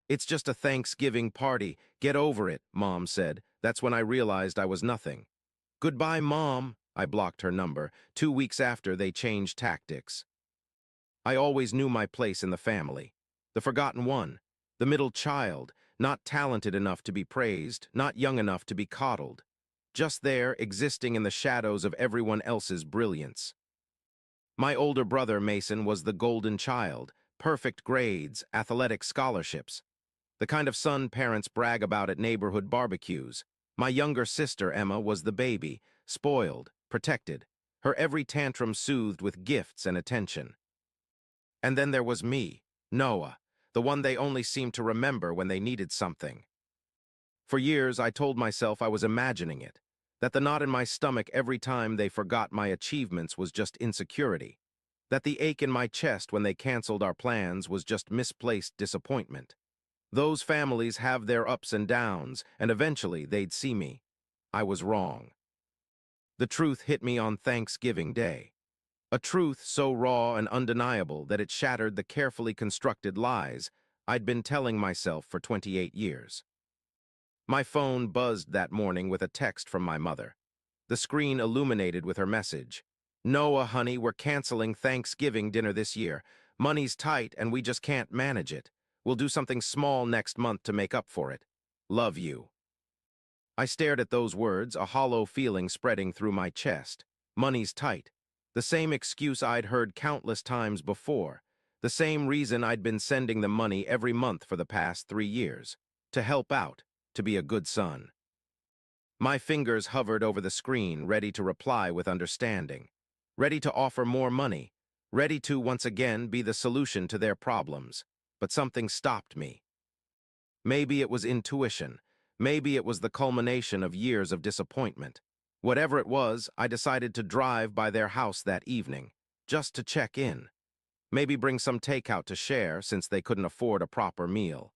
"It's just a Thanksgiving party. Get over it," Mom said. That's when I realized I was nothing. "Goodbye, Mom." I blocked her number. 2 weeks after, they changed tactics. I always knew my place in the family. The forgotten one. The middle child, not talented enough to be praised, not young enough to be coddled. Just there, existing in the shadows of everyone else's brilliance. My older brother, Mason, was the golden child. Perfect grades, athletic scholarships. The kind of son parents brag about at neighborhood barbecues. My younger sister, Emma, was the baby, spoiled, protected, her every tantrum soothed with gifts and attention. And then there was me, Noah, the one they only seemed to remember when they needed something. For years, I told myself I was imagining it, that the knot in my stomach every time they forgot my achievements was just insecurity, that the ache in my chest when they canceled our plans was just misplaced disappointment. Those families have their ups and downs, and eventually they'd see me. I was wrong. The truth hit me on Thanksgiving Day. A truth so raw and undeniable that it shattered the carefully constructed lies I'd been telling myself for 28 years. My phone buzzed that morning with a text from my mother. The screen illuminated with her message. "Noah, honey, we're canceling Thanksgiving dinner this year. Money's tight and we just can't manage it. We'll do something small next month to make up for it. Love you." I stared at those words, a hollow feeling spreading through my chest. Money's tight. The same excuse I'd heard countless times before. The same reason I'd been sending them money every month for the past 3 years. To help out, to be a good son. My fingers hovered over the screen, ready to reply with understanding. Ready to offer more money. Ready to, once again, be the solution to their problems. But something stopped me. Maybe it was intuition. Maybe it was the culmination of years of disappointment. Whatever it was, I decided to drive by their house that evening, just to check in. Maybe bring some takeout to share since they couldn't afford a proper meal.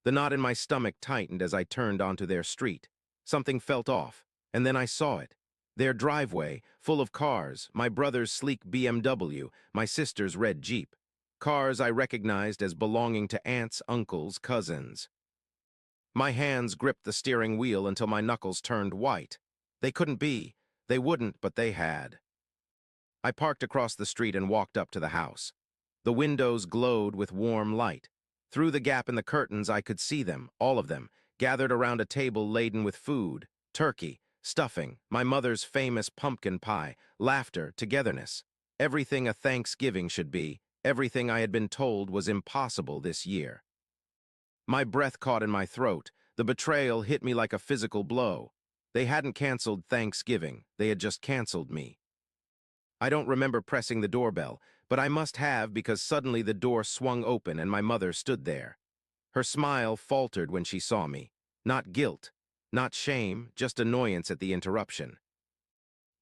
The knot in my stomach tightened as I turned onto their street. Something felt off, and then I saw it. Their driveway, full of cars, my brother's sleek BMW, my sister's red Jeep. Cars I recognized as belonging to aunts, uncles, cousins. My hands gripped the steering wheel until my knuckles turned white. They couldn't be. They wouldn't, but they had. I parked across the street and walked up to the house. The windows glowed with warm light. Through the gap in the curtains, I could see them, all of them, gathered around a table laden with food, turkey, stuffing, my mother's famous pumpkin pie, laughter, togetherness. Everything a Thanksgiving should be, everything I had been told was impossible this year. My breath caught in my throat. The betrayal hit me like a physical blow. They hadn't canceled Thanksgiving, they had just canceled me. I don't remember pressing the doorbell, but I must have because suddenly the door swung open and my mother stood there. Her smile faltered when she saw me. Not guilt, not shame, just annoyance at the interruption.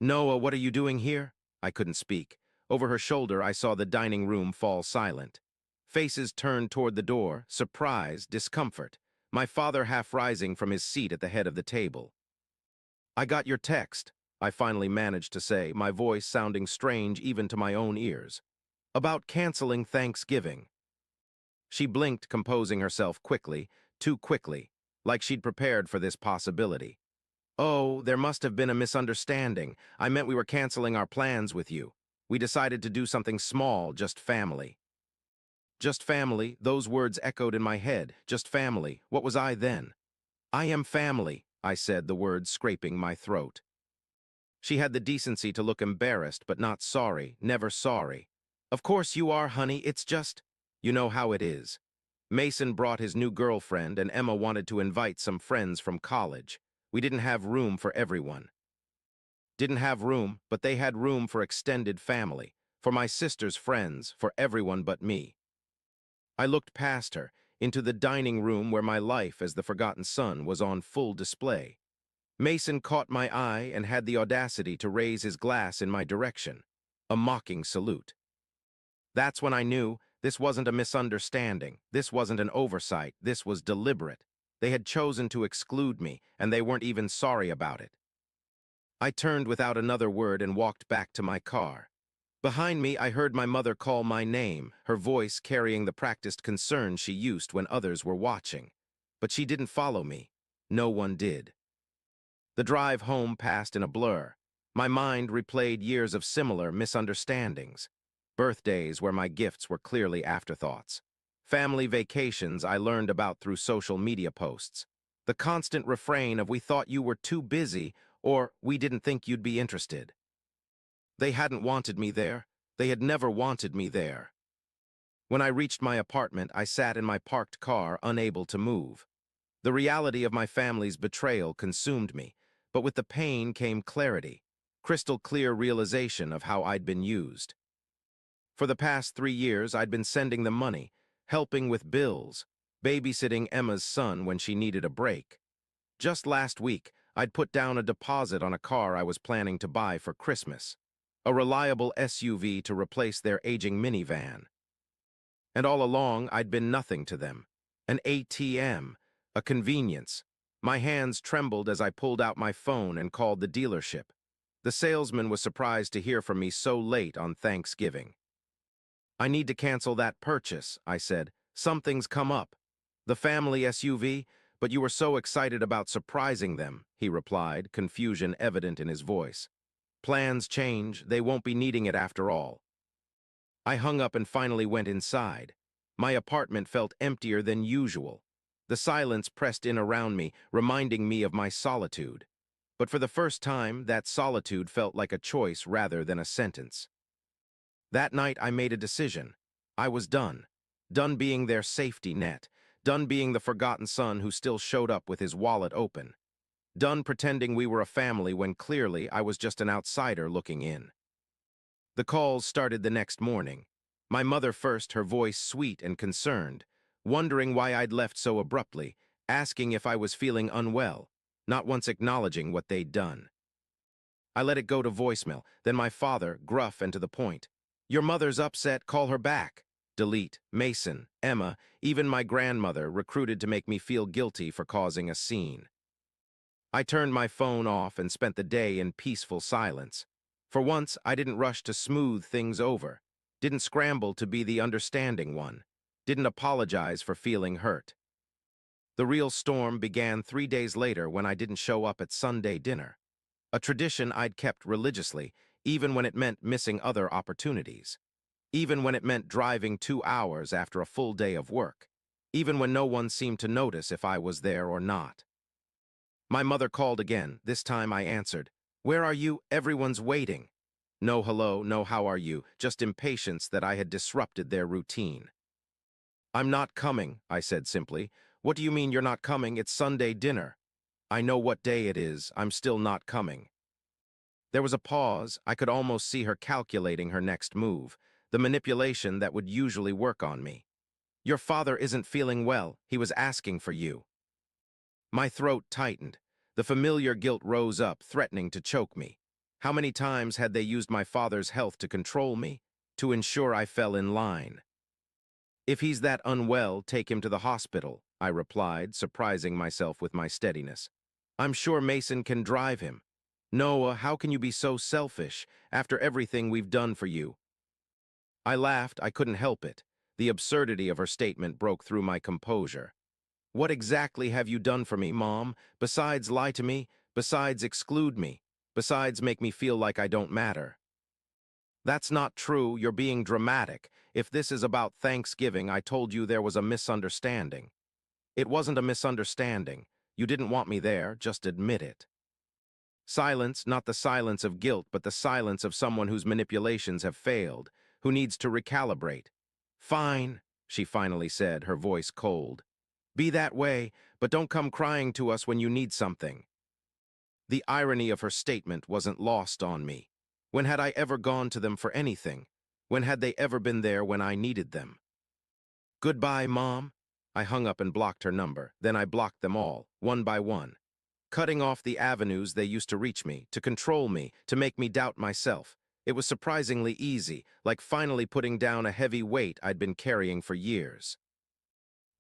"Noah, what are you doing here?" I couldn't speak. Over her shoulder, I saw the dining room fall silent. Faces turned toward the door, surprise, discomfort, my father half rising from his seat at the head of the table. "I got your text," I finally managed to say, my voice sounding strange even to my own ears. "About canceling Thanksgiving." She blinked, composing herself quickly, too quickly, like she'd prepared for this possibility. "Oh, there must have been a misunderstanding. I meant we were canceling our plans with you. We decided to do something small, just family." Just family, those words echoed in my head. Just family. What was I then? "I am family," I said, the words scraping my throat. She had the decency to look embarrassed, but not sorry, never sorry. "Of course you are, honey, it's just—" "You know how it is. Mason brought his new girlfriend, and Emma wanted to invite some friends from college. We didn't have room for everyone." Didn't have room, but they had room for extended family, for my sister's friends, for everyone but me. I looked past her, into the dining room where my life as the forgotten son was on full display. Mason caught my eye and had the audacity to raise his glass in my direction, a mocking salute. That's when I knew this wasn't a misunderstanding, this wasn't an oversight, this was deliberate. They had chosen to exclude me, and they weren't even sorry about it. I turned without another word and walked back to my car. Behind me, I heard my mother call my name, her voice carrying the practiced concern she used when others were watching. But she didn't follow me. No one did. The drive home passed in a blur. My mind replayed years of similar misunderstandings. Birthdays where my gifts were clearly afterthoughts. Family vacations I learned about through social media posts. The constant refrain of "we thought you were too busy" or "we didn't think you'd be interested." They hadn't wanted me there. They had never wanted me there. When I reached my apartment, I sat in my parked car, unable to move. The reality of my family's betrayal consumed me, but with the pain came clarity, crystal clear realization of how I'd been used. For the past 3 years, I'd been sending them money, helping with bills, babysitting Emma's son when she needed a break. Just last week, I'd put down a deposit on a car I was planning to buy for Christmas, a reliable SUV to replace their aging minivan. And all along, I'd been nothing to them. An ATM, a convenience. My hands trembled as I pulled out my phone and called the dealership. The salesman was surprised to hear from me so late on Thanksgiving. "I need to cancel that purchase," I said. "Something's come up." "The family SUV? But you were so excited about surprising them," he replied, confusion evident in his voice. "Plans change. They won't be needing it after all." I hung up and finally went inside. My apartment felt emptier than usual. The silence pressed in around me, reminding me of my solitude. But for the first time, that solitude felt like a choice rather than a sentence. That night, I made a decision. I was done. Done being their safety net. Done being the forgotten son who still showed up with his wallet open. Done pretending we were a family when clearly I was just an outsider looking in. The calls started the next morning. My mother first, her voice sweet and concerned, wondering why I'd left so abruptly, asking if I was feeling unwell, not once acknowledging what they'd done. I let it go to voicemail, then my father, gruff and to the point. "Your mother's upset, call her back." Delete. Mason, Emma, even my grandmother recruited to make me feel guilty for causing a scene. I turned my phone off and spent the day in peaceful silence. For once, I didn't rush to smooth things over, didn't scramble to be the understanding one, didn't apologize for feeling hurt. The real storm began 3 days later when I didn't show up at Sunday dinner, a tradition I'd kept religiously, even when it meant missing other opportunities, even when it meant driving 2 hours after a full day of work, even when no one seemed to notice if I was there or not. My mother called again. This time I answered. "Where are you? Everyone's waiting." No hello, no how are you, just impatience that I had disrupted their routine. "I'm not coming," I said simply. "What do you mean you're not coming? It's Sunday dinner." "I know what day it is. I'm still not coming." There was a pause. I could almost see her calculating her next move, the manipulation that would usually work on me. "Your father isn't feeling well. He was asking for you." My throat tightened. The familiar guilt rose up, threatening to choke me. How many times had they used my father's health to control me, to ensure I fell in line? "If he's that unwell, take him to the hospital," I replied, surprising myself with my steadiness. "I'm sure Mason can drive him." "Noah, how can you be so selfish after everything we've done for you?" I laughed. I couldn't help it. The absurdity of her statement broke through my composure. "What exactly have you done for me, Mom, besides lie to me, besides exclude me, besides make me feel like I don't matter?" "That's not true. You're being dramatic. If this is about Thanksgiving, I told you there was a misunderstanding." "It wasn't a misunderstanding. You didn't want me there. Just admit it." Silence, not the silence of guilt, but the silence of someone whose manipulations have failed, who needs to recalibrate. "Fine," she finally said, her voice cold. "Be that way, but don't come crying to us when you need something." The irony of her statement wasn't lost on me. When had I ever gone to them for anything? When had they ever been there when I needed them? "Goodbye, Mom." I hung up and blocked her number. Then I blocked them all, one by one, cutting off the avenues they used to reach me, to control me, to make me doubt myself. It was surprisingly easy, like finally putting down a heavy weight I'd been carrying for years.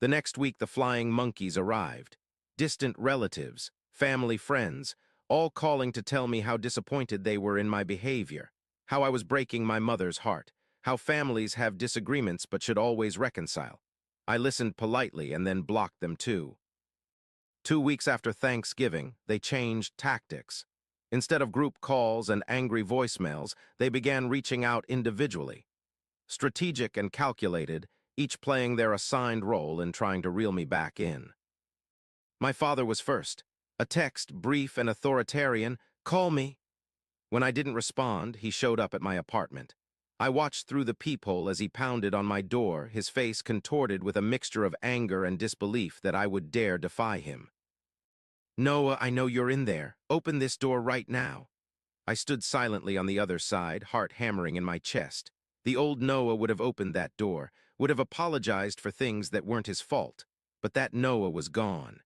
The next week, the flying monkeys arrived. Distant relatives, family friends, all calling to tell me how disappointed they were in my behavior, how I was breaking my mother's heart, how families have disagreements but should always reconcile. I listened politely and then blocked them too. 2 weeks after Thanksgiving, they changed tactics. Instead of group calls and angry voicemails, they began reaching out individually. Strategic and calculated, each playing their assigned role in trying to reel me back in. My father was first. A text, brief and authoritarian, "Call me." When I didn't respond, he showed up at my apartment. I watched through the peephole as he pounded on my door, his face contorted with a mixture of anger and disbelief that I would dare defy him. "Noah, I know you're in there. Open this door right now." I stood silently on the other side, heart hammering in my chest. The old Noah would have opened that door, would have apologized for things that weren't his fault. But that Noah was gone.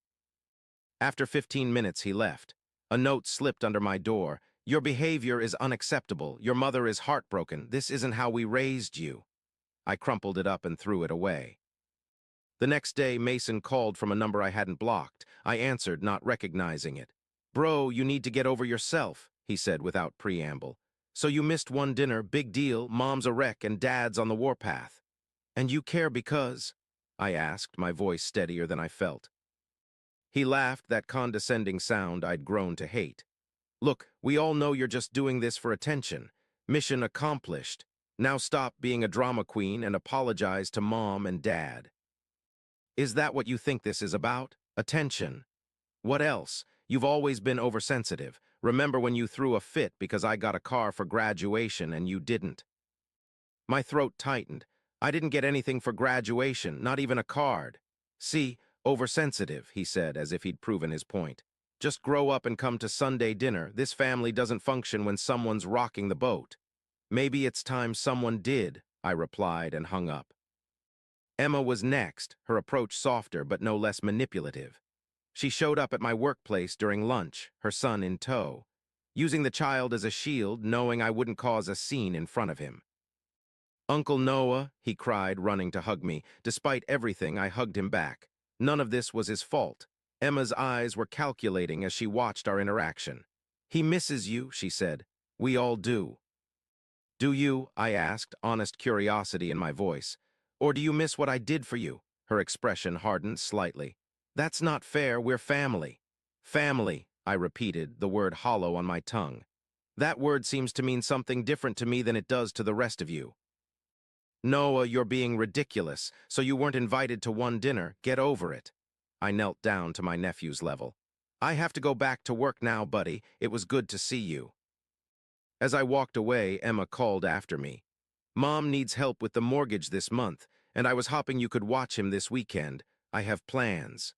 After 15 minutes, he left. A note slipped under my door. "Your behavior is unacceptable. Your mother is heartbroken. This isn't how we raised you." I crumpled it up and threw it away. The next day, Mason called from a number I hadn't blocked. I answered, not recognizing it. "Bro, you need to get over yourself," he said without preamble. "So you missed one dinner, big deal, mom's a wreck and dad's on the warpath. And you care because?" I asked, my voice steadier than I felt. He laughed, that condescending sound I'd grown to hate. "Look, we all know you're just doing this for attention. Mission accomplished. Now stop being a drama queen and apologize to mom and dad." "Is that what you think this is about? Attention? What else? You've always been oversensitive. Remember when you threw a fit because I got a car for graduation and you didn't?" My throat tightened. "I didn't get anything for graduation, not even a card." "See, oversensitive," he said as if he'd proven his point. "Just grow up and come to Sunday dinner. This family doesn't function when someone's rocking the boat." "Maybe it's time someone did," I replied and hung up. Emma was next, her approach softer but no less manipulative. She showed up at my workplace during lunch, her son in tow, using the child as a shield, knowing I wouldn't cause a scene in front of him. "Uncle Noah," he cried, running to hug me. Despite everything, I hugged him back. None of this was his fault. Emma's eyes were calculating as she watched our interaction. "He misses you," she said. "We all do." "Do you?" I asked, honest curiosity in my voice. "Or do you miss what I did for you?" Her expression hardened slightly. "That's not fair, we're family." "Family," I repeated, the word hollow on my tongue. "That word seems to mean something different to me than it does to the rest of you." "Noah, you're being ridiculous. So you weren't invited to one dinner. Get over it." I knelt down to my nephew's level. "I have to go back to work now, buddy. It was good to see you." As I walked away, Emma called after me. "Mom needs help with the mortgage this month, and I was hoping you could watch him this weekend. I have plans."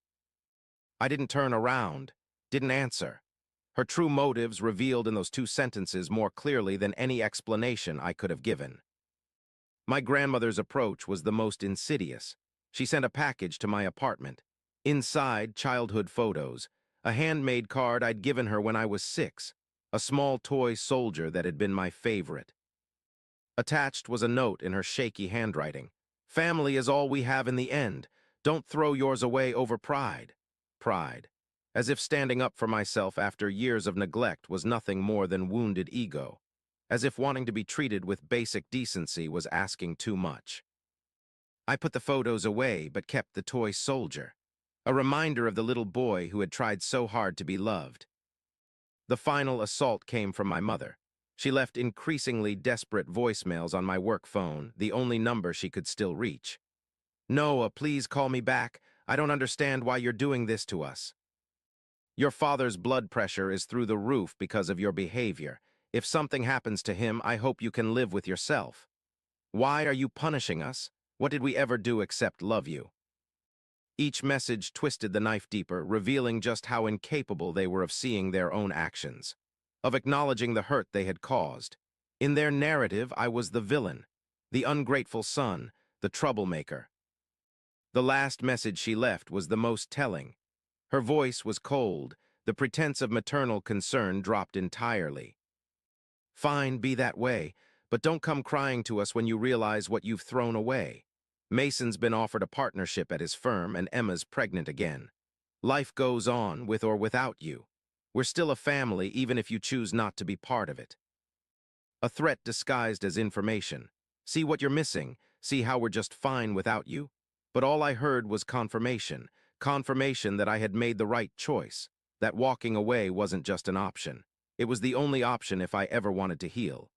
I didn't turn around, didn't answer. Her true motives revealed in those 2 sentences more clearly than any explanation I could have given. My grandmother's approach was the most insidious. She sent a package to my apartment. Inside, childhood photos, a handmade card I'd given her when I was 6, a small toy soldier that had been my favorite. Attached was a note in her shaky handwriting. "Family is all we have in the end. Don't throw yours away over pride." Pride. As if standing up for myself after years of neglect was nothing more than wounded ego. As if wanting to be treated with basic decency was asking too much. I put the photos away but kept the toy soldier, a reminder of the little boy who had tried so hard to be loved. The final assault came from my mother. She left increasingly desperate voicemails on my work phone, the only number she could still reach. "Noah, please call me back. I don't understand why you're doing this to us. Your father's blood pressure is through the roof because of your behavior. If something happens to him, I hope you can live with yourself. Why are you punishing us? What did we ever do except love you?" Each message twisted the knife deeper, revealing just how incapable they were of seeing their own actions, of acknowledging the hurt they had caused. In their narrative, I was the villain, the ungrateful son, the troublemaker. The last message she left was the most telling. Her voice was cold, the pretense of maternal concern dropped entirely. "Fine, be that way, but don't come crying to us when you realize what you've thrown away. Mason's been offered a partnership at his firm, and Emma's pregnant again. Life goes on, with or without you. We're still a family, even if you choose not to be part of it." A threat disguised as information. See what you're missing. See how we're just fine without you? But all I heard was confirmation. Confirmation that I had made the right choice. That walking away wasn't just an option. It was the only option if I ever wanted to heal.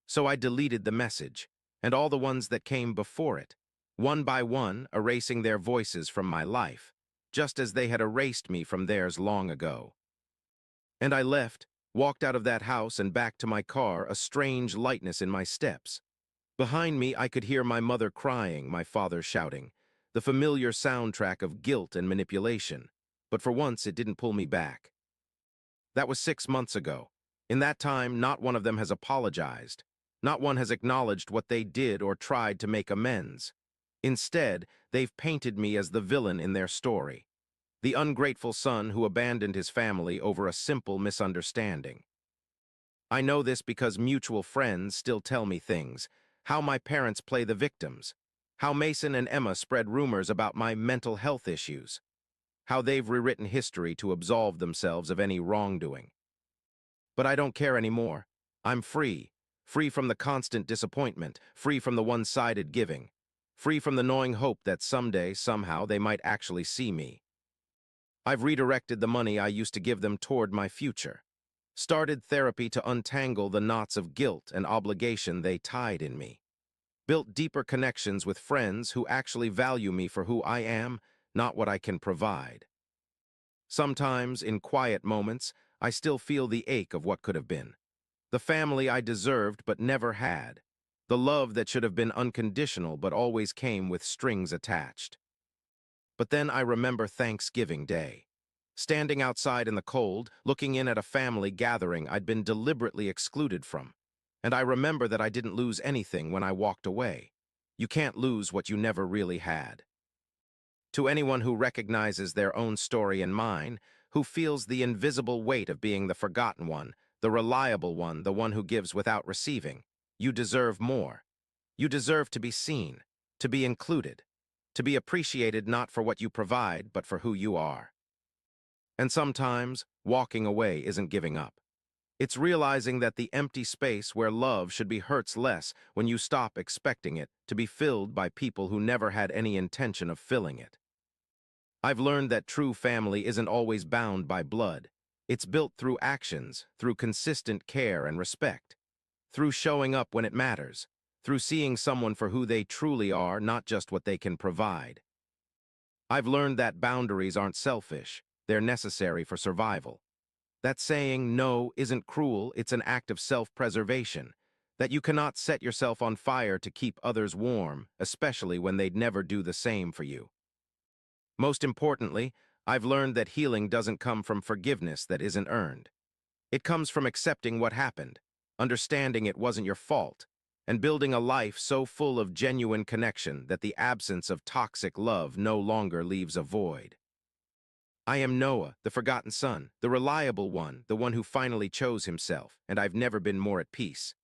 So I deleted the message, and all the ones that came before it, one by one, erasing their voices from my life, just as they had erased me from theirs long ago. And I left, walked out of that house and back to my car, a strange lightness in my steps. Behind me, I could hear my mother crying, my father shouting, the familiar soundtrack of guilt and manipulation. But for once, it didn't pull me back. That was 6 months ago. In that time, not one of them has apologized. Not one has acknowledged what they did or tried to make amends. Instead, they've painted me as the villain in their story. The ungrateful son who abandoned his family over a simple misunderstanding. I know this because mutual friends still tell me things. How my parents play the victims. How Mason and Emma spread rumors about my mental health issues. How they've rewritten history to absolve themselves of any wrongdoing. But I don't care anymore. I'm free. Free from the constant disappointment. Free from the one-sided giving. Free from the gnawing hope that someday, somehow, they might actually see me. I've redirected the money I used to give them toward my future. Started therapy to untangle the knots of guilt and obligation they tied in me. Built deeper connections with friends who actually value me for who I am, not what I can provide. Sometimes, in quiet moments, I still feel the ache of what could have been. The family I deserved but never had. The love that should have been unconditional but always came with strings attached. But then I remember Thanksgiving Day. Standing outside in the cold, looking in at a family gathering I'd been deliberately excluded from. And I remember that I didn't lose anything when I walked away. You can't lose what you never really had. To anyone who recognizes their own story and mine, who feels the invisible weight of being the forgotten one, the reliable one, the one who gives without receiving, you deserve more. You deserve to be seen, to be included, to be appreciated not for what you provide, but for who you are. And sometimes, walking away isn't giving up. It's realizing that the empty space where love should be hurts less when you stop expecting it to be filled by people who never had any intention of filling it. I've learned that true family isn't always bound by blood. It's built through actions, through consistent care and respect, through showing up when it matters, through seeing someone for who they truly are, not just what they can provide. I've learned that boundaries aren't selfish, they're necessary for survival. That saying no isn't cruel, it's an act of self-preservation. That you cannot set yourself on fire to keep others warm, especially when they'd never do the same for you. Most importantly, I've learned that healing doesn't come from forgiveness that isn't earned. It comes from accepting what happened, understanding it wasn't your fault, and building a life so full of genuine connection that the absence of toxic love no longer leaves a void. I am Noah, the forgotten son, the reliable one, the one who finally chose himself, and I've never been more at peace.